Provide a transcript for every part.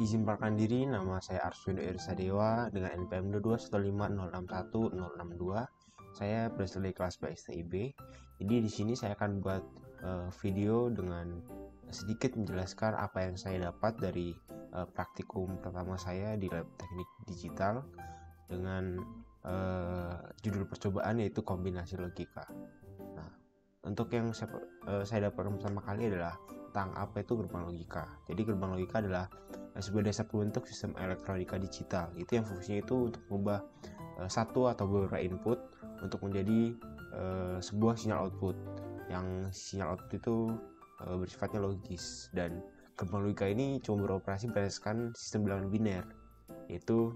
Izin perkenalkan diri, nama saya Arswendo Irsadewa dengan NPM 22150610062. Saya berasal dari kelas BSTIB. Jadi di sini saya akan buat video dengan sedikit menjelaskan apa yang saya dapat dari praktikum pertama saya di lab teknik digital dengan judul percobaan yaitu kombinasi logika. Nah, untuk yang saya dapat pertama kali adalah tentang apa itu gerbang logika. Jadi gerbang logika adalah sebuah dasar pembentuk sistem elektronika digital. Itu yang fungsinya itu untuk mengubah satu atau beberapa input untuk menjadi sebuah sinyal output. Yang sinyal output itu bersifatnya logis, dan gerbang logika ini cuma beroperasi berdasarkan sistem bilangan biner, yaitu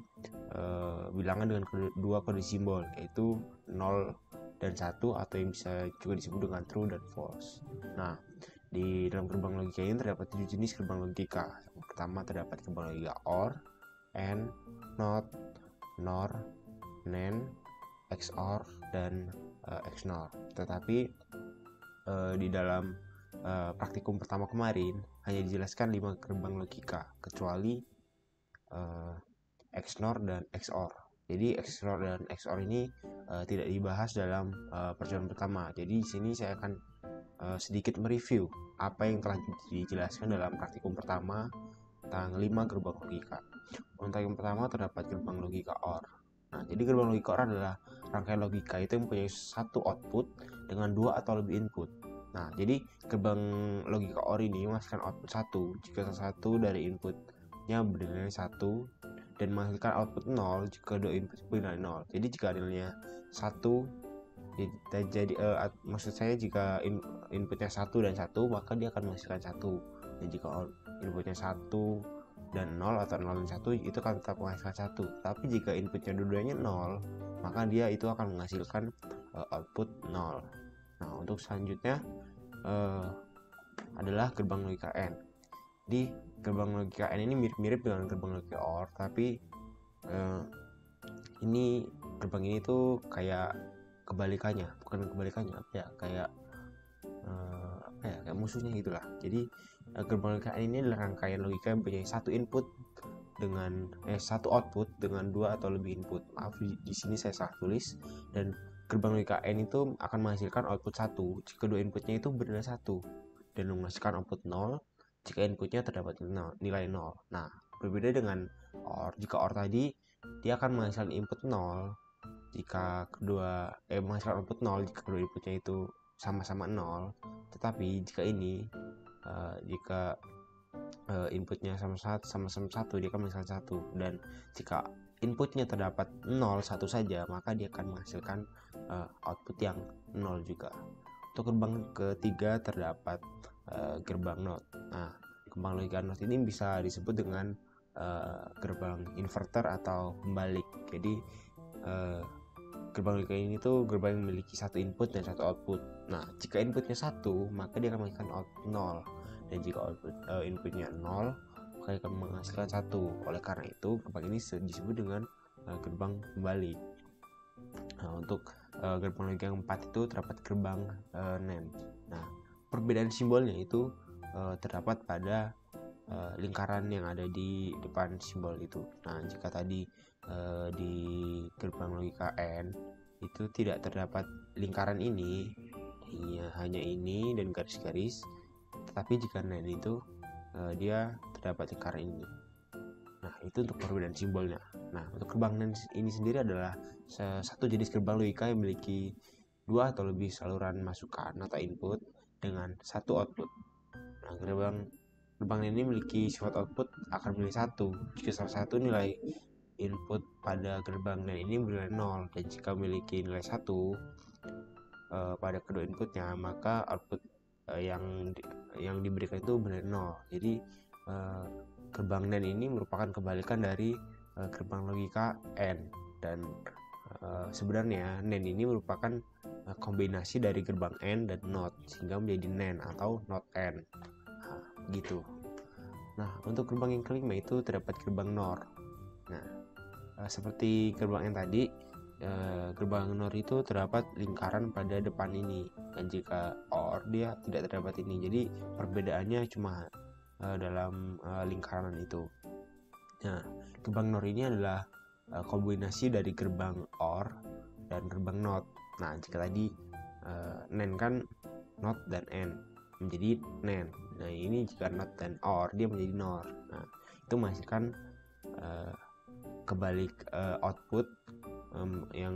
bilangan dengan dua kode simbol, yaitu 0 dan 1, atau yang bisa juga disebut dengan true dan false. Nah, di dalam gerbang logika ini terdapat 7 jenis gerbang logika. Yang pertama terdapat gerbang logika OR, AND, NOT, NOR, NAND, XOR, dan XNOR. Tetapi di dalam praktikum pertama kemarin hanya dijelaskan 5 gerbang logika, kecuali XNOR dan XOR. Jadi XNOR dan XOR ini tidak dibahas dalam percobaan pertama. Jadi di sini saya akan sedikit mereview apa yang telah dijelaskan dalam praktikum pertama tentang 5 gerbang logika. Untuk yang pertama terdapat gerbang logika OR. Nah, jadi gerbang logika OR adalah rangkaian logika itu yang mempunyai satu output dengan 2 atau lebih input. Nah, jadi gerbang logika OR ini menghasilkan output 1 jika salah satu dari inputnya bernilai 1, dan menghasilkan output 0 jika dua input bernilai 0. Jadi jika nilainya 1, maksud saya jika inputnya 1 dan 1, maka dia akan menghasilkan 1. Dan jika inputnya 1 dan 0 atau 0 dan 1, itu akan tetap menghasilkan 1. Tapi jika inputnya dua-duanya 0, maka dia itu akan menghasilkan output 0. Nah, untuk selanjutnya adalah gerbang logika AND. Di gerbang logika AND ini mirip-mirip dengan gerbang logika OR, tapi ini gerbang ini tuh kayak kebalikannya, bukan kebalikannya, kayak musuhnya gitulah. Jadi gerbang logika ini adalah rangkaian logika yang mempunyai satu input dengan satu output dengan 2 atau lebih input. Maaf, di sini saya salah tulis. Dan gerbang logika N itu akan menghasilkan output 1 jika dua inputnya itu bernilai 1, dan menghasilkan output 0 jika inputnya terdapat nilai 0. Nah, berbeda dengan OR. Jika OR tadi dia akan menghasilkan input 0 jika menghasilkan output 0 jika kedua inputnya itu sama-sama 0. Tetapi jika ini jika inputnya sama-sama 1, dia akan menghasilkan 1, dan jika inputnya terdapat 0, 1 saja, maka dia akan menghasilkan output yang 0 juga. Untuk gerbang ketiga terdapat gerbang NOT. Nah, gerbang logika NOT ini bisa disebut dengan gerbang inverter atau pembalik. Jadi gerbang logika ini tuh gerbang yang memiliki satu input dan satu output. Nah, jika inputnya 1, maka dia akan menghasilkan output 0, dan jika inputnya 0, maka dia akan menghasilkan 1. Oleh karena itu, gerbang ini disebut dengan gerbang pembalik. Nah, untuk gerbang logika yang 4 itu terdapat gerbang NAND. Nah, perbedaan simbolnya itu terdapat pada lingkaran yang ada di depan simbol itu. Nah, jika tadi di gerbang logika AND itu tidak terdapat lingkaran ini, hanya ini dan garis-garis. Tetapi jika NAND itu dia terdapat lingkaran ini. Nah, itu untuk perbedaan simbolnya. Nah, untuk gerbang NAND ini sendiri adalah satu jenis gerbang logika yang memiliki 2 atau lebih saluran masukan atau input dengan satu output. Nah, gerbang ini memiliki sifat output akan menilai 1 jika salah satu nilai input pada gerbang NAND ini bernilai 0, dan jika memiliki nilai 1 pada kedua inputnya, maka output yang diberikan itu bernilai 0. Jadi gerbang NAND ini merupakan kebalikan dari gerbang logika AND, dan sebenarnya NAND ini merupakan kombinasi dari gerbang AND dan NOT sehingga menjadi NAND atau NOT AND. Nah, gitu. Nah, untuk gerbang yang kelima itu terdapat gerbang NOR. Nah, seperti gerbang yang tadi, gerbang NOR itu terdapat lingkaran pada depan ini, dan jika OR dia tidak terdapat ini. Jadi perbedaannya cuma dalam lingkaran itu. Nah, gerbang NOR ini adalah kombinasi dari gerbang OR dan gerbang NOT. Nah, jika tadi NAND kan NOT dan N menjadi NAND. Nah, ini jika NOT dan OR dia menjadi NOR. Nah, itu menghasilkan kebalik output yang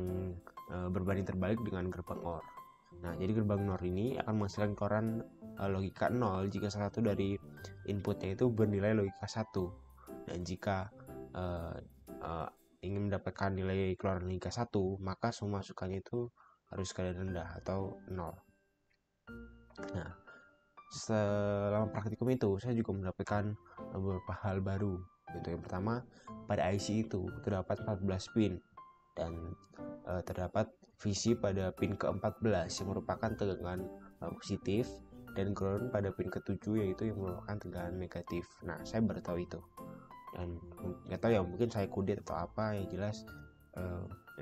berbanding terbalik dengan gerbang OR. Nah, jadi gerbang NOR ini akan menghasilkan keluaran logika 0 jika salah satu dari inputnya itu bernilai logika 1. Dan jika ingin mendapatkan nilai keluaran logika 1, maka semua masukannya itu harus keadaan rendah atau 0. Nah, selama praktikum itu saya juga mendapatkan beberapa hal baru. Yang pertama, pada IC itu terdapat 14 pin dan terdapat visi pada pin ke-14 yang merupakan tegangan positif dan ground pada pin ke-7 yaitu yang merupakan tegangan negatif. Nah, saya baru tahu itu. Dan nggak tahu ya, mungkin saya kudet atau apa, yang jelas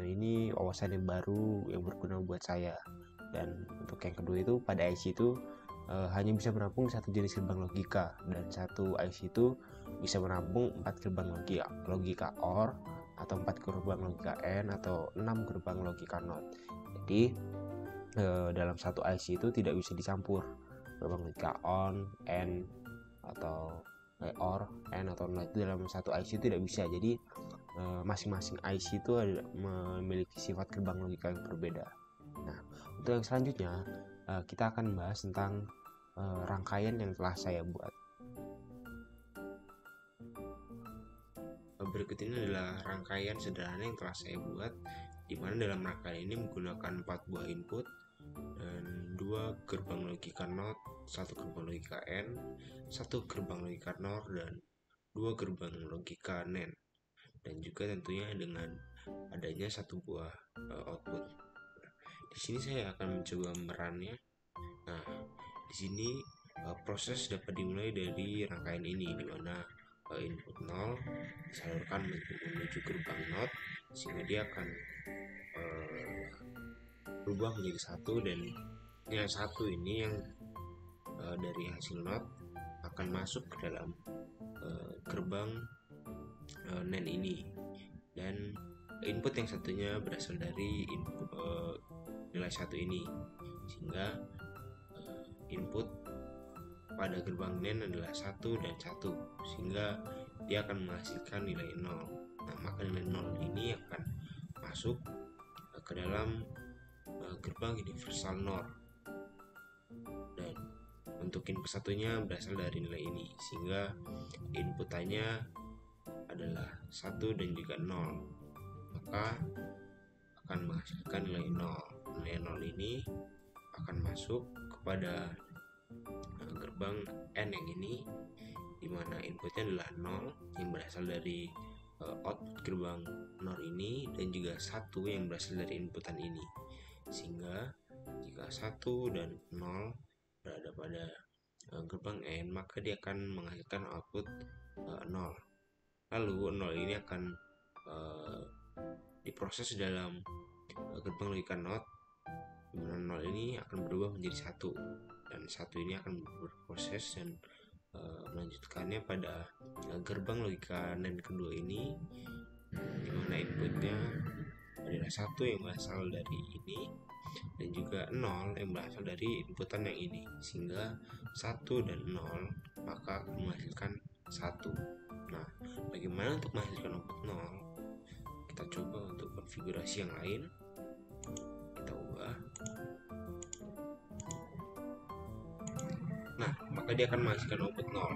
ini wawasan yang baru yang berguna buat saya. Dan untuk yang kedua itu, pada IC itu hanya bisa menampung satu jenis gerbang logika, dan satu IC itu bisa menampung 4 gerbang logika OR, atau 4 gerbang logika N, atau 6 gerbang logika NOT. Jadi dalam satu IC itu tidak bisa dicampur gerbang logika ON, N, atau OR, N, atau NOT. Itu dalam satu IC itu tidak bisa. Jadi masing-masing IC itu memiliki sifat gerbang logika yang berbeda. Nah, untuk yang selanjutnya kita akan bahas tentang rangkaian yang telah saya buat. Berikut ini adalah rangkaian sederhana yang telah saya buat, di mana dalam rangkaian ini menggunakan 4 buah input dan 2 gerbang logika NOT, 1 gerbang logika N, 1 gerbang logika NOR, dan 2 gerbang logika NAND, dan juga tentunya dengan adanya 1 buah output. Di sini saya akan mencoba merannya. Nah, di sini proses dapat dimulai dari rangkaian ini, di mana input 0 disalurkan menuju gerbang NOT sehingga dia akan berubah menjadi 1, dan yang 1 ini yang dari hasil NOT akan masuk ke dalam gerbang NAND ini, dan input yang satunya berasal dari input nilai 1 ini, sehingga input pada gerbang NAND adalah 1 dan 1, sehingga dia akan menghasilkan nilai 0. Nah, maka nilai 0 ini akan masuk ke dalam gerbang universal NOR, dan untuk input satunya berasal dari nilai ini, sehingga inputannya adalah 1 dan juga 0, maka akan menghasilkan nilai 0. Nilai 0 ini akan masuk kepada gerbang N yang ini, dimana inputnya adalah 0 yang berasal dari output gerbang NOR ini, dan juga 1 yang berasal dari inputan ini, sehingga jika 1 dan 0 berada pada gerbang N, maka dia akan menghasilkan output 0. Lalu 0 ini akan diproses dalam gerbang logika NOT, dimana 0 ini akan berubah menjadi 1, dan 1 ini akan berproses dan melanjutkannya pada gerbang logika NAND kedua ini, dimana inputnya adalah 1 yang berasal dari ini dan juga 0 yang berasal dari inputan yang ini, sehingga 1 dan 0 maka akan menghasilkan 1. Nah, bagaimana untuk menghasilkan output 0? Kita coba untuk konfigurasi yang lain. Kita ubah. Nah, maka dia akan menghasilkan output 0.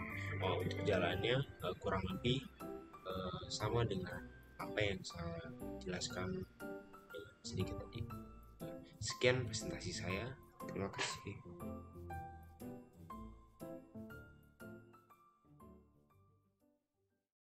Untuk jalannya kurang lebih sama dengan apa yang saya jelaskan sedikit tadi. Sekian presentasi saya. Terima kasih.